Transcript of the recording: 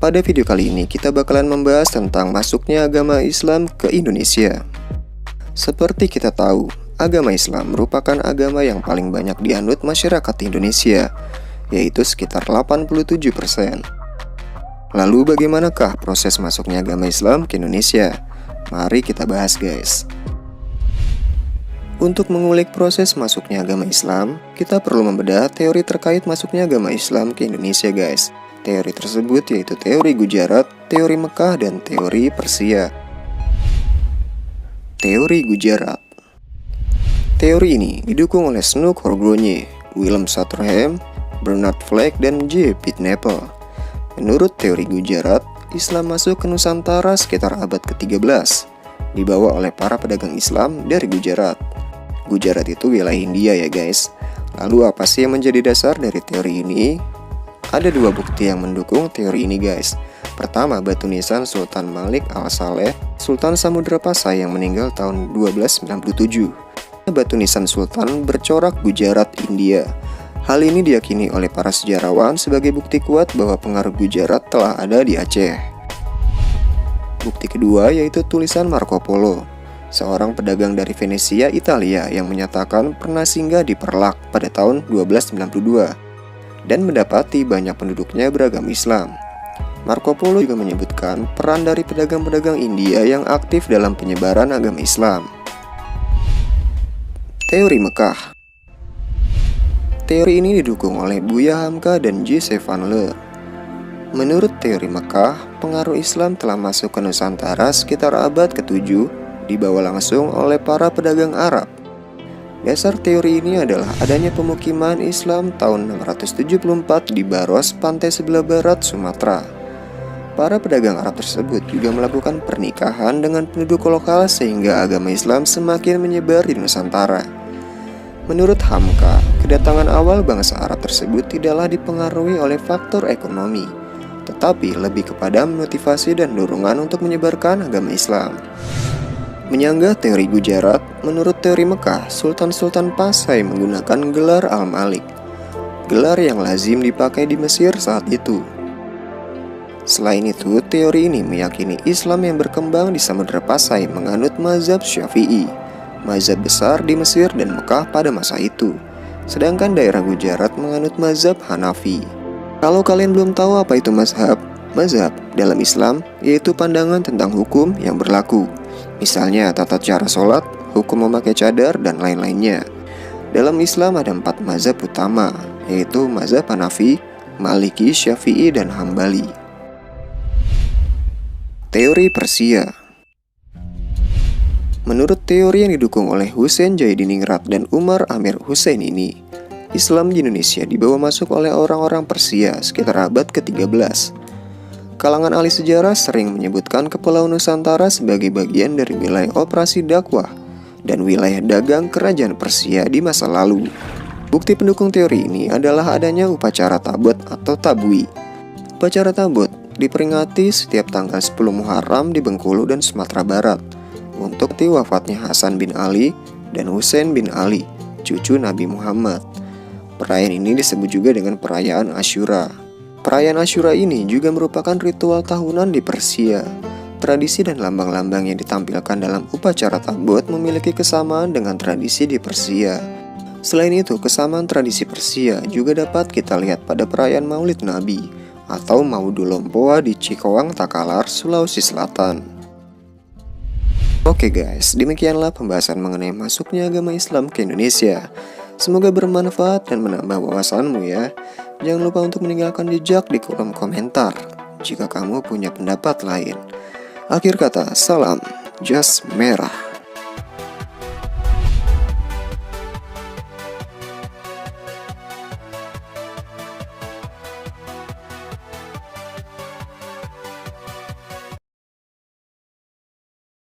Pada video kali ini kita bakalan membahas tentang masuknya agama Islam ke Indonesia. Seperti kita tahu, agama Islam merupakan agama yang paling banyak dianut masyarakat Indonesia, yaitu sekitar 87%. Lalu bagaimanakah proses masuknya agama Islam ke Indonesia? Mari kita bahas guys. Untuk mengulik proses masuknya agama Islam, kita perlu membedah teori terkait masuknya agama Islam ke Indonesia guys. Teori tersebut yaitu teori Gujarat, teori Mekah, dan teori Persia. Teori Gujarat. Teori ini didukung oleh Snook Horgrove, Willem Sotherham, Bernard Fleck, dan J. Pitt Nepel. Menurut teori Gujarat, Islam masuk ke Nusantara sekitar abad ke-13, dibawa oleh para pedagang Islam dari Gujarat. Gujarat itu wilayah India ya guys. Lalu apa sih yang menjadi dasar dari teori ini? Ada dua bukti yang mendukung teori ini guys. Pertama, batu nisan Sultan Malik al-Saleh, Sultan Samudra Pasai yang meninggal tahun 1297. Batu nisan Sultan bercorak Gujarat, India. Hal ini diyakini oleh para sejarawan sebagai bukti kuat bahwa pengaruh Gujarat telah ada di Aceh. Bukti kedua yaitu tulisan Marco Polo, seorang pedagang dari Venesia, Italia yang menyatakan pernah singgah di Perlak pada tahun 1292 dan mendapati banyak penduduknya beragama Islam. Marco Polo juga menyebutkan peran dari pedagang-pedagang India yang aktif dalam penyebaran agama Islam. Teori Mekah. Teori ini didukung oleh Buya Hamka dan J. Van Leer. Menurut teori Mekah, pengaruh Islam telah masuk ke Nusantara sekitar abad ke-7, dibawa langsung oleh para pedagang Arab. Dasar teori ini adalah adanya pemukiman Islam tahun 674 di Baros, pantai sebelah barat Sumatera. Para pedagang Arab tersebut juga melakukan pernikahan dengan penduduk lokal sehingga agama Islam semakin menyebar di Nusantara. Menurut Hamka, kedatangan awal bangsa Arab tersebut tidaklah dipengaruhi oleh faktor ekonomi, tetapi lebih kepada motivasi dan dorongan untuk menyebarkan agama Islam. Menyanggah teori Gujarat, menurut teori Mekah, Sultan-Sultan Pasai menggunakan gelar Al-Malik, gelar yang lazim dipakai di Mesir saat itu. Selain itu, teori ini meyakini Islam yang berkembang di Samudra Pasai menganut mazhab Syafi'i, mazhab besar di Mesir dan Mekah pada masa itu. Sedangkan daerah Gujarat menganut mazhab Hanafi. Kalau kalian belum tahu apa itu mazhab dalam Islam yaitu pandangan tentang hukum yang berlaku. Misalnya tata cara sholat, hukum memakai cadar, dan lain-lainnya. Dalam Islam ada 4 mazhab utama, yaitu mazhab Hanafi, Maliki, Syafi'i, dan Hambali. Teori Persia. Menurut teori yang didukung oleh Husain Jaidiningrat dan Umar Amir Hussein ini, Islam di Indonesia dibawa masuk oleh orang-orang Persia sekitar abad ke-13. Kalangan ahli sejarah sering menyebutkan Kepulauan Nusantara sebagai bagian dari wilayah operasi dakwah dan wilayah dagang kerajaan Persia di masa lalu. Bukti pendukung teori ini adalah adanya upacara tabut atau tabui. Upacara tabut diperingati setiap tanggal 10 Muharram di Bengkulu dan Sumatera Barat untuk wafatnya Hasan bin Ali dan Husain bin Ali, cucu Nabi Muhammad. Perayaan ini disebut juga dengan perayaan Asyura. Perayaan Asyura ini juga merupakan ritual tahunan di Persia. Tradisi dan lambang-lambang yang ditampilkan dalam upacara tabut memiliki kesamaan dengan tradisi di Persia. Selain itu, kesamaan tradisi Persia juga dapat kita lihat pada perayaan Maulid Nabi atau Maudul Lompoa di Cikoang, Takalar, Sulawesi Selatan. Oke guys, demikianlah pembahasan mengenai masuknya agama Islam ke Indonesia. Semoga bermanfaat dan menambah wawasanmu ya. Jangan lupa untuk meninggalkan jejak di kolom komentar jika kamu punya pendapat lain. Akhir kata, salam Jas Merah.